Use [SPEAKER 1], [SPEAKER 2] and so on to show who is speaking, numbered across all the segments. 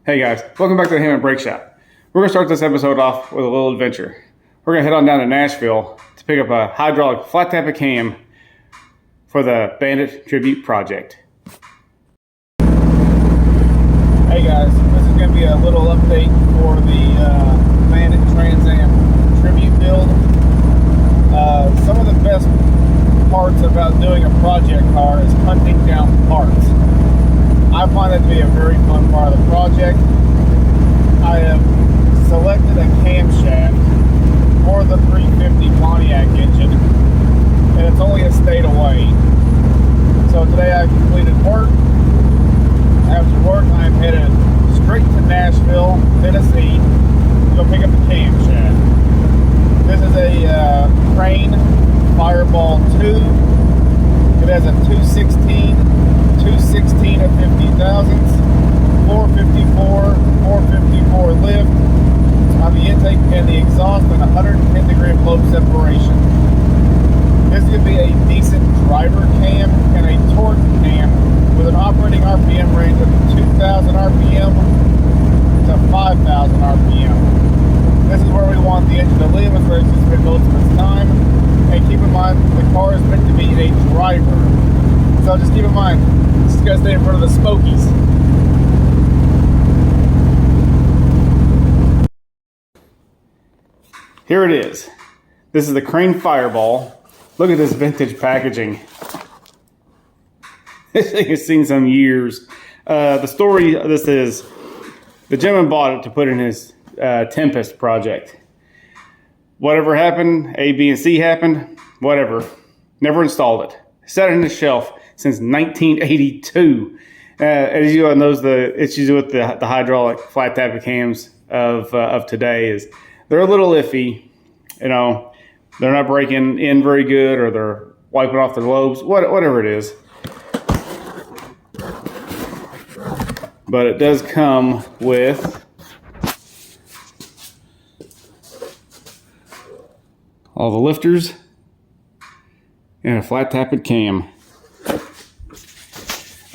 [SPEAKER 1] Hey guys, welcome back to the Ham and Brake Shop. We're going to start this episode off with a little adventure. We're going to head on down to Nashville to pick up a hydraulic flat tapper cam for the Bandit tribute project. Hey guys, this is going to be a little update for the Bandit Trans Am tribute build. Some of the best parts about doing a project car is hunting down parts. I find that to be a very fun part of the project. I have selected a camshaft for the 350 Pontiac engine, and it's only a state away. So today I completed work. After work, I'm headed straight to Nashville, Tennessee, to go pick up the camshaft. This is a Crane Fireball 2. It has a 216 at 50 thousandths, 454 lift on the intake and the exhaust, and 110 degree flow separation. This could be a decent driver cam and a torque cam with an operating RPM range of 2,000 RPM to 5,000 RPM. This is where we want the engine to live. It's where it's going to spend most of its time. And keep in mind, the car is meant to be a driver. So just keep in mind, this is going to stay in front of the smokies. Here it is. This is the Crane Fireball. Look at this vintage packaging. This thing has seen some years. The story of this is, the gentleman bought it to put in his Tempest project. Whatever happened, A, B, and C happened, whatever. Never installed it. Sat it on the shelf since 1982. As you all know, the issues with the hydraulic flat tapper cams of today is they're a little iffy. You know, they're not breaking in very good, or they're wiping off their lobes, whatever it is. But it does come with all the lifters and a flat tapped cam.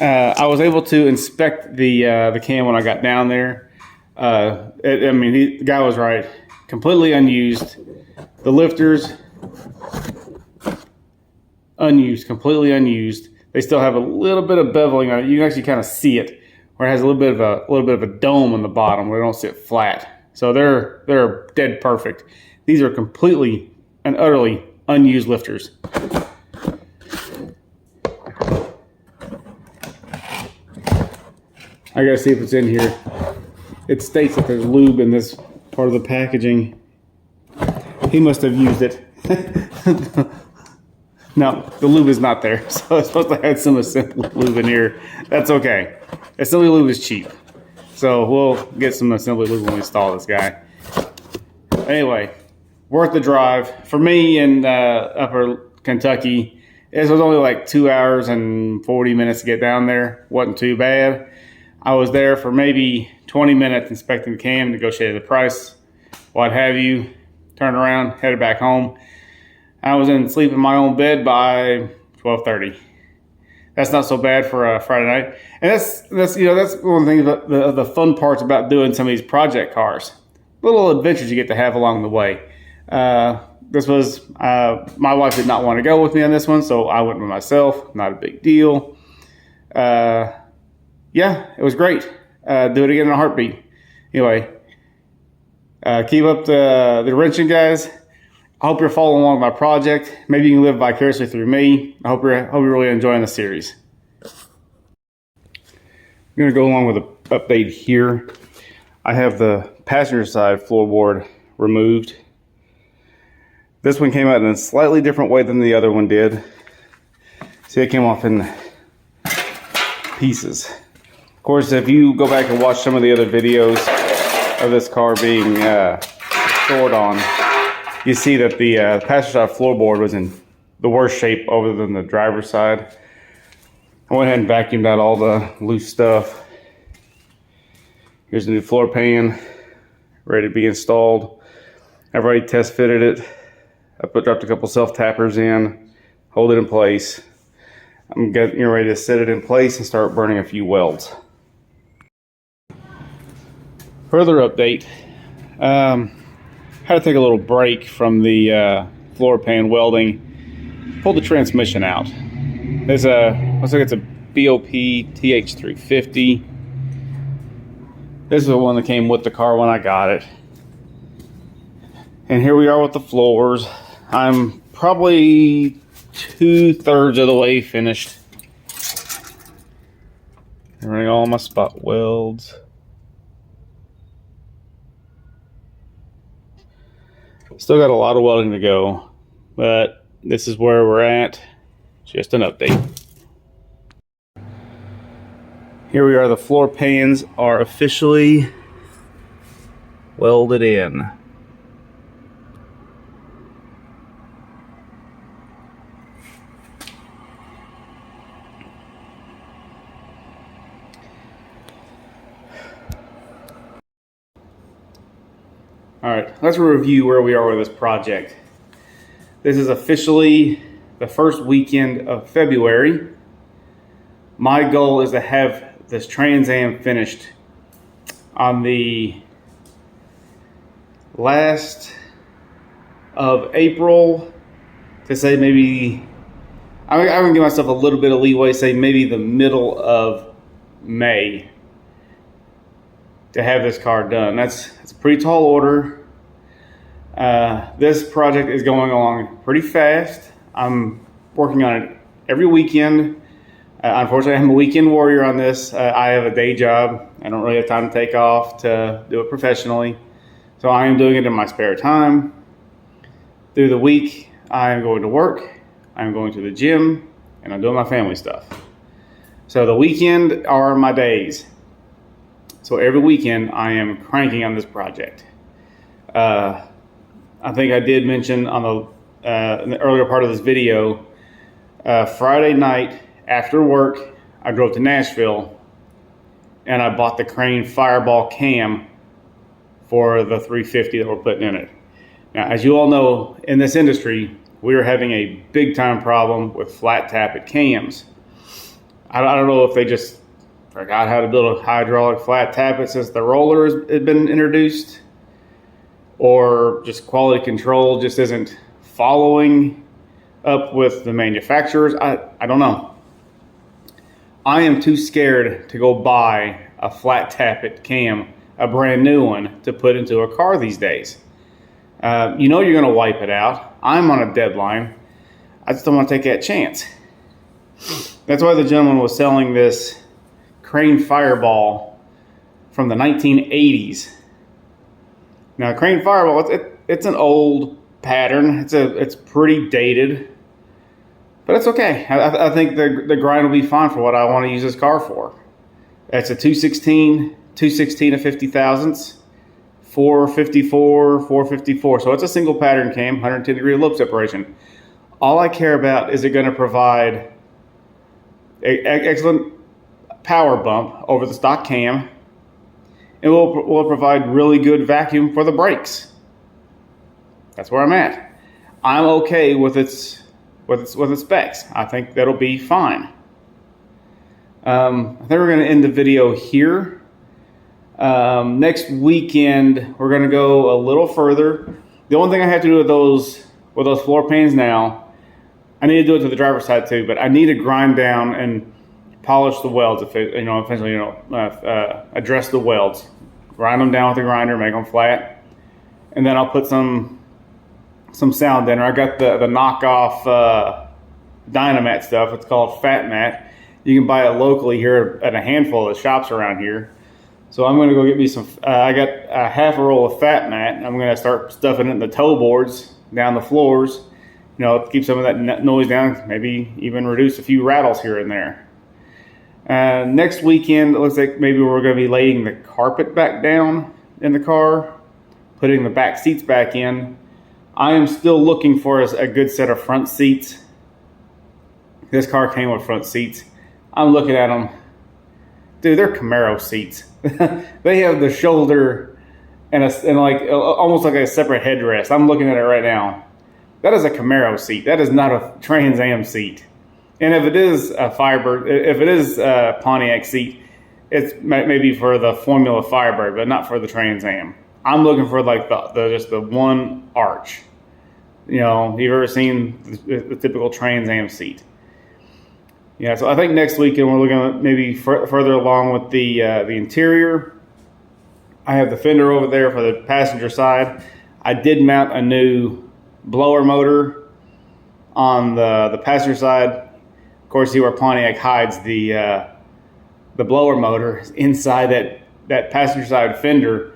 [SPEAKER 1] I was able to inspect the cam when I got down there. The guy was right. Completely unused. The lifters, unused, completely unused. They still have a little bit of beveling on it. You can actually kind of see it, where it has a little bit of a dome on the bottom where they don't sit flat. So they're dead perfect. These are completely and utterly unused lifters. I gotta see if it's in here. It states that there's lube in this part of the packaging. He must have used it. No, the lube is not there. So it's supposed to have some assembly lube in here. That's okay. Assembly lube is cheap. So we'll get some assembly lube when we install this guy. Anyway, worth the drive. For me in upper Kentucky, this was only like 2 hours and 40 minutes to get down there. Wasn't too bad. I was there for maybe 20 minutes inspecting the cam, negotiated the price, what have you, turned around, headed back home. I was sleep in my own bed by 12:30. That's not so bad for a Friday night. And that's one of the things about the fun parts about doing some of these project cars. Little adventures you get to have along the way. This was, my wife did not want to go with me on this one, so I went by myself. Not a big deal. Yeah, it was great. Do it again in a heartbeat. Anyway, keep up the wrenching, guys. I hope you're following along my project. Maybe you can live vicariously through me. I hope you're really enjoying the series. I'm going to go along with an update here. I have the passenger side floorboard removed. This one came out in a slightly different way than the other one did. See, it came off in pieces. Of course, if you go back and watch some of the other videos of this car being stored on, you see that the passenger side floorboard was in the worst shape other than the driver's side. I went ahead and vacuumed out all the loose stuff. Here's the new floor pan, ready to be installed. I've already test fitted it. I dropped a couple self tappers in, hold it in place. I'm getting ready to set it in place and start burning a few welds. Further update. Had to take a little break from the floor pan welding. Pulled the transmission out. There's looks like it's a BOP TH350. This is the one that came with the car when I got it. And here we are with the floors. I'm probably 2/3 of the way finished. I'm running all my spot welds. Still got a lot of welding to go, but this is where we're at. Just an update. Here we are. The floor pans are officially welded in. All right, let's review where we are with this project. This is officially the first weekend of February. My goal is to have this Trans Am finished on the last of April, to say maybe, I'm gonna give myself a little bit of leeway, say maybe the middle of May to have this car done. That's a pretty tall order. This project is going along pretty fast. I'm working on it every weekend. Unfortunately, I'm a weekend warrior on this. I have a day job. I don't really have time to take off to do it professionally. So I am doing it in my spare time. Through the week, I am going to work, I'm going to the gym, and I'm doing my family stuff. So the weekend are my days. So every weekend I am cranking on this project. I think I did mention on in the earlier part of this video, Friday night after work, I drove to Nashville and I bought the Crane Fireball cam for the 350 that we're putting in it. Now, as you all know, in this industry, we are having a big time problem with flat tappet cams. I don't know if they just forgot how to build a hydraulic flat tappet since the roller has been introduced, or just quality control just isn't following up with the manufacturers. I don't know. I am too scared to go buy a flat tappet cam, a brand new one, to put into a car these days. You know you're going to wipe it out. I'm on a deadline. I just don't want to take that chance. That's why the gentleman was selling this Crane Fireball from the 1980s. Now, Crane Fireball, it's an old pattern. It's pretty dated, but it's okay. I think the grind will be fine for what I want to use this car for. It's a 216 of 50 thousandths, 454, 454. So it's a single pattern cam, 110 degree lobe separation. All I care about is it going to provide an excellent power bump over the stock cam, and will provide really good vacuum for the brakes. That's where I'm at. I'm okay with its specs. I think that'll be fine. I think we're going to end the video here. Next weekend we're going to go a little further. The only thing I have to do with those floor pans now, I need to do it to the driver's side too, but I need to grind down and polish the welds, address the welds, grind them down with the grinder, make them flat, and then I'll put some sound in. I got the knockoff Dynamat stuff. It's called Fat Mat. You can buy it locally here at a handful of shops around here. So I'm going to go get me some. I got a half a roll of Fat Mat. And I'm going to start stuffing it in the toe boards down the floors. You know, keep some of that noise down. Maybe even reduce a few rattles here and there. Next weekend, it looks like maybe we're going to be laying the carpet back down in the car, putting the back seats back in. I am still looking for a good set of front seats. This car came with front seats. I'm looking at them. Dude, they're Camaro seats. They have the shoulder and like almost like a separate headrest. I'm looking at it right now. That is a Camaro seat. That is not a Trans Am seat. And if it is a Firebird, if it is a Pontiac seat, it's maybe for the Formula Firebird, but not for the Trans Am. I'm looking for like just the one arch. You know, you've ever seen the typical Trans Am seat? Yeah, so I think next weekend we're looking at maybe further along with the interior. I have the fender over there for the passenger side. I did mount a new blower motor on the passenger side. Of course, see where Pontiac hides the blower motor inside that passenger side fender.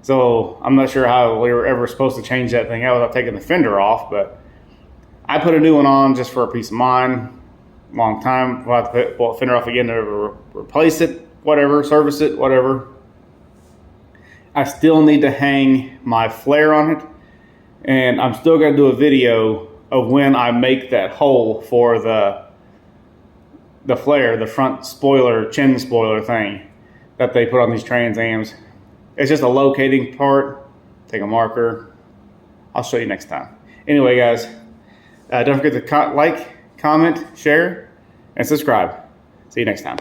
[SPEAKER 1] So I'm not sure how we were ever supposed to change that thing out without taking the fender off, but I put a new one on just for a peace of mind. Long time. We'll have to pull the fender off again to replace it, whatever, service it, whatever. I still need to hang my flare on it, and I'm still going to do a video of when I make that hole for the flare, the front spoiler, chin spoiler thing that they put on these Trans Ams. It's just a locating part. Take a marker. I'll show you next time. Anyway, guys, don't forget to like, comment, share, and subscribe. See you next time.